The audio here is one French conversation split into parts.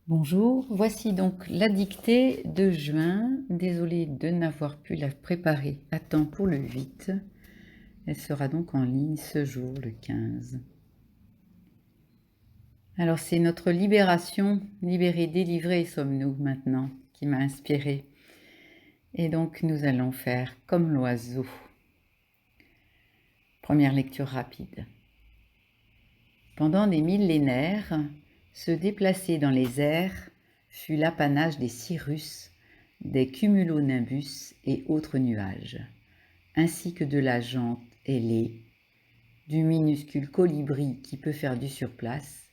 Bonjour, voici donc la dictée de juin. Désolée de n'avoir pu la préparer à temps pour le 8. Elle sera donc en ligne ce jour, le 15. Alors c'est notre libération, libérés, délivrés sommes-nous maintenant, qui m'a inspirée. Et donc nous allons faire comme l'oiseau. Première lecture rapide. Pendant des millénaires, se déplacer dans les airs fut l'apanage des cirrus, des cumulonimbus et autres nuages, ainsi que de la jante ailée, du minuscule colibri qui peut faire du surplace,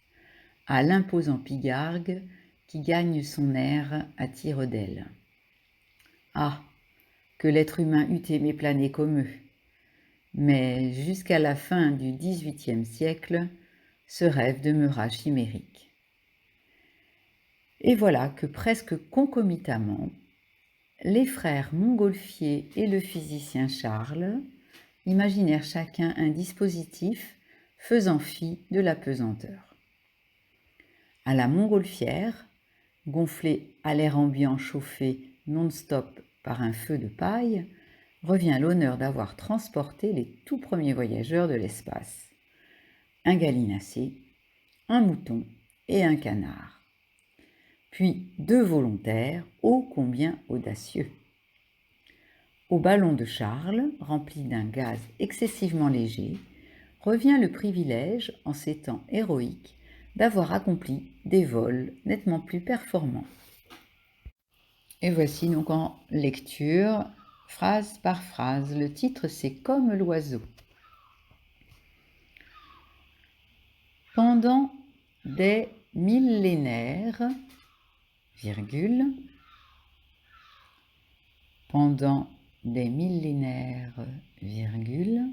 à l'imposant pigargue qui gagne son air à tire d'aile. Ah, que l'être humain eût aimé planer comme eux! Mais jusqu'à la fin du XVIIIe siècle, ce rêve demeura chimérique. Et voilà que presque concomitamment, les frères Montgolfier et le physicien Charles imaginèrent chacun un dispositif faisant fi de la pesanteur. À la montgolfière, gonflée à l'air ambiant chauffé non-stop par un feu de paille, revient l'honneur d'avoir transporté les tout premiers voyageurs de l'espace. Un gallinacé, un mouton et un canard. Puis 2 volontaires ô combien audacieux. Au ballon de Charles, rempli d'un gaz excessivement léger, revient le privilège, en ces temps héroïques, d'avoir accompli des vols nettement plus performants. Et voici donc en lecture, phrase par phrase. Le titre c'est « Comme l'oiseau ». Pendant des millénaires, virgule, pendant des millénaires, virgule,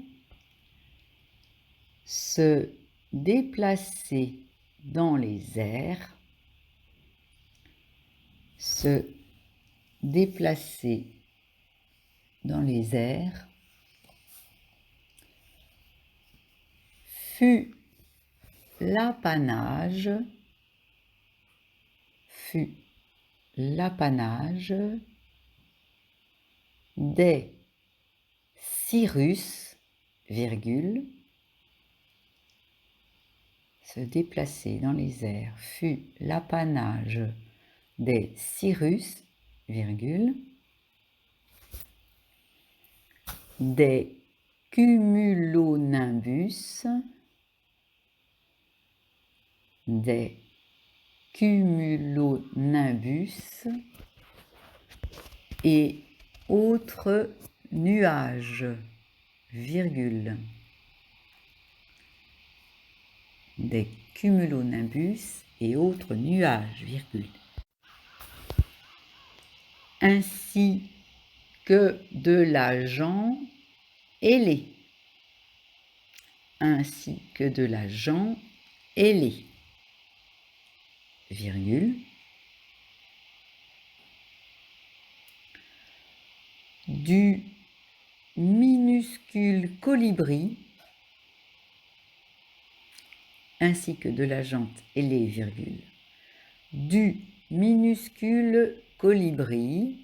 se déplacer dans les airs, se déplacer dans les airs, fut l'apanage des cirrus, virgule, se déplacer dans les airs fut l'apanage des cirrus, virgule, des cumulonimbus, et autres nuages, virgule, des cumulonimbus et autres nuages, virgule, ainsi que de l'agent ailé, ainsi que de l'agent ailé, virgule, du minuscule colibri, ainsi que de la jante ailée, virgule, du minuscule colibri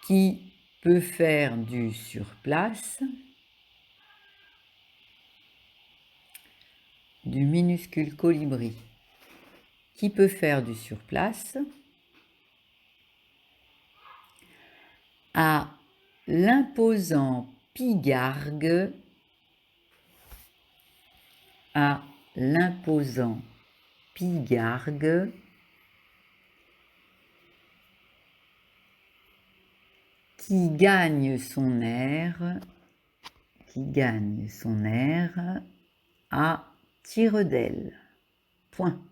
qui peut faire du surplace, du minuscule colibri qui peut faire du surplace, à l'imposant pigargue, qui gagne son air à tire d'aile. Point.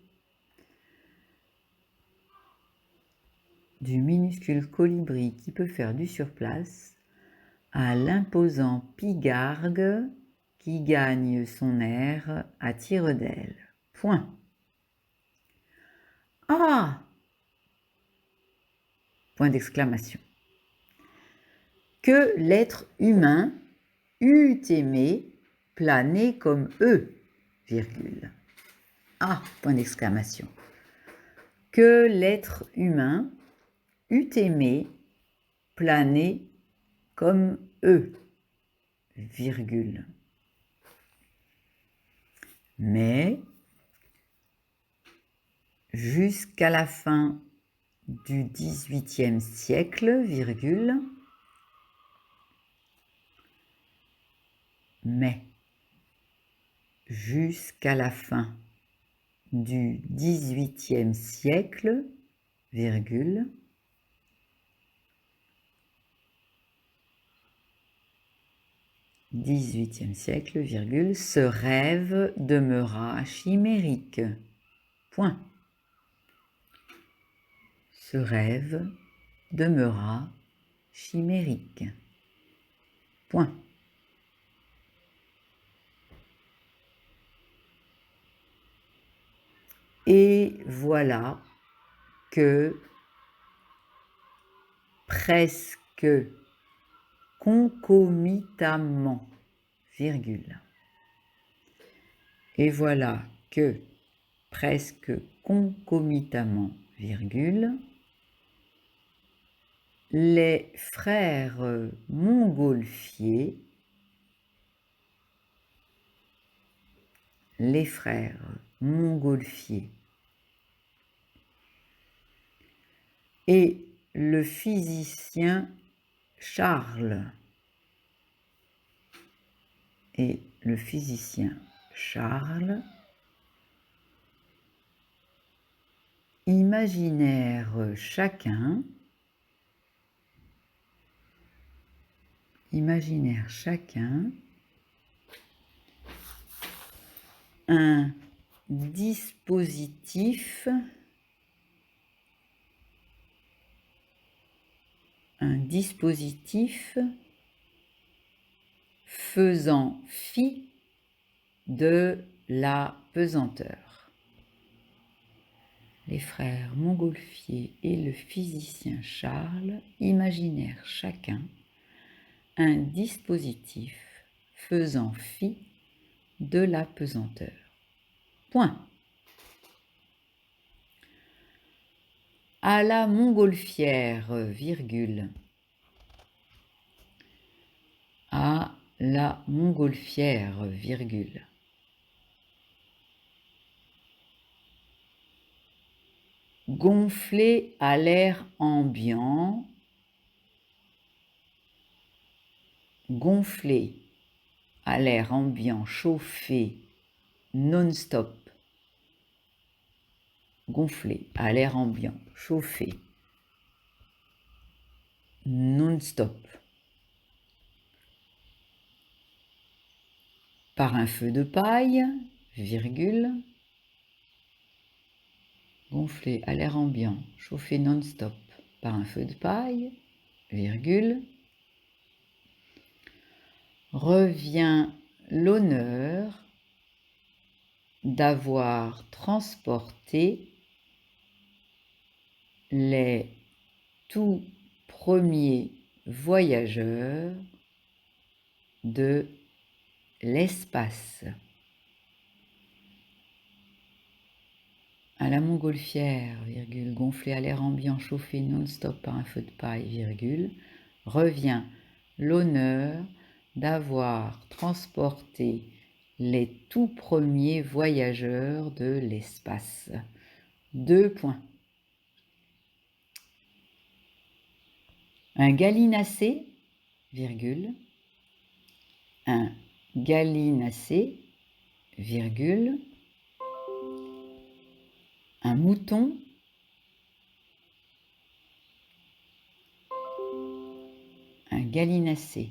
Du minuscule colibri qui peut faire du surplace à l'imposant pigargue qui gagne son air à tire d'aile. Point. Ah! Point d'exclamation. Que l'être humain eût aimé planer comme eux, virgule. Ah, point d'exclamation. Que l'être humain eût aimé planer comme eux, virgule. Mais jusqu'à la fin du XVIIIe siècle, virgule, mais jusqu'à la fin du XVIIIe siècle, virgule, XVIIIe siècle, virgule, ce rêve demeura chimérique. Point. Ce rêve demeura chimérique. Point. Et voilà que presque concomitamment, virgule. Et voilà que presque concomitamment, virgule, les frères Montgolfier, et le physicien Charles, imaginèrent chacun un dispositif faisant fi de la pesanteur. Les frères Montgolfier et le physicien Charles imaginèrent chacun un dispositif faisant fi de la pesanteur. Point. À la montgolfière, virgule. À la montgolfière, virgule. Gonflé à l'air ambiant, chauffé non-stop. Gonflé à l'air ambiant, chauffé non-stop. Par un feu de paille, virgule. Gonflé à l'air ambiant, chauffé non-stop par un feu de paille, virgule. Revient l'honneur d'avoir transporté les tout premiers voyageurs de l'espace. À la montgolfière, virgule, gonflée à l'air ambiant, chauffée non-stop par un feu de paille, virgule, revient l'honneur d'avoir transporté les tout premiers voyageurs de l'espace. 2 points. Un gallinacé, virgule, un gallinacé, virgule, un mouton, un gallinacé,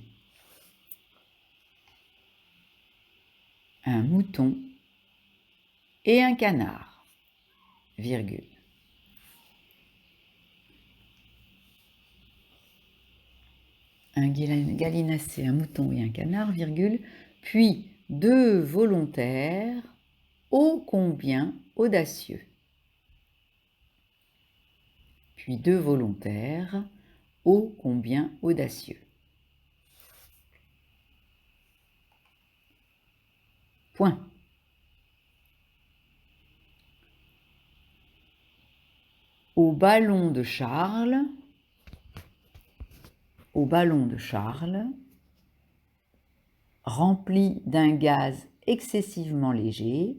un mouton et un canard, virgule. Un gallinacé, un mouton et un canard, virgule, puis 2 volontaires ô combien audacieux. Puis 2 volontaires ô combien audacieux. Point. Au ballon de Charles, rempli d'un gaz excessivement léger,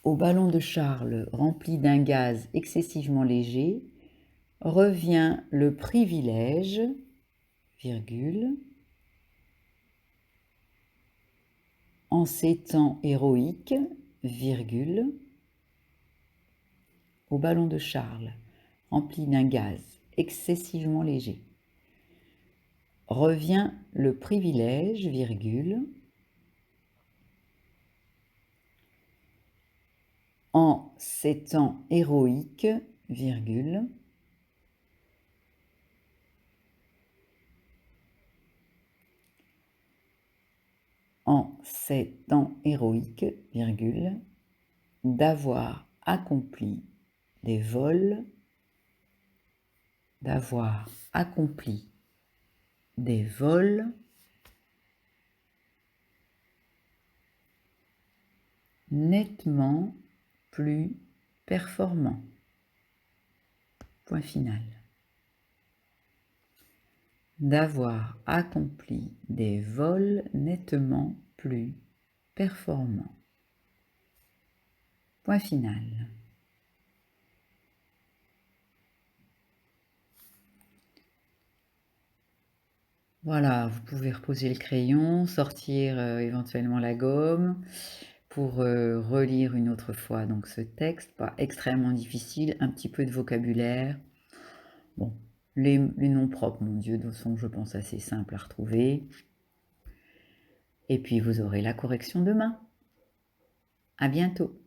au ballon de Charles rempli d'un gaz excessivement léger, revient le privilège, virgule, en ces temps héroïques, virgule, au ballon de Charles rempli d'un gaz excessivement léger, revient le privilège, virgule, en ces temps héroïques, virgule, en ces temps héroïques, virgule, d'avoir accompli des vols, nettement plus performants. Point final. D'avoir accompli des vols nettement plus performants. Point final. Voilà, vous pouvez reposer le crayon, sortir éventuellement la gomme pour relire une autre fois donc ce texte, pas extrêmement difficile, un petit peu de vocabulaire. Bon, les noms propres, mon Dieu, sont, je pense, assez simples à retrouver. Et puis vous aurez la correction demain. À bientôt.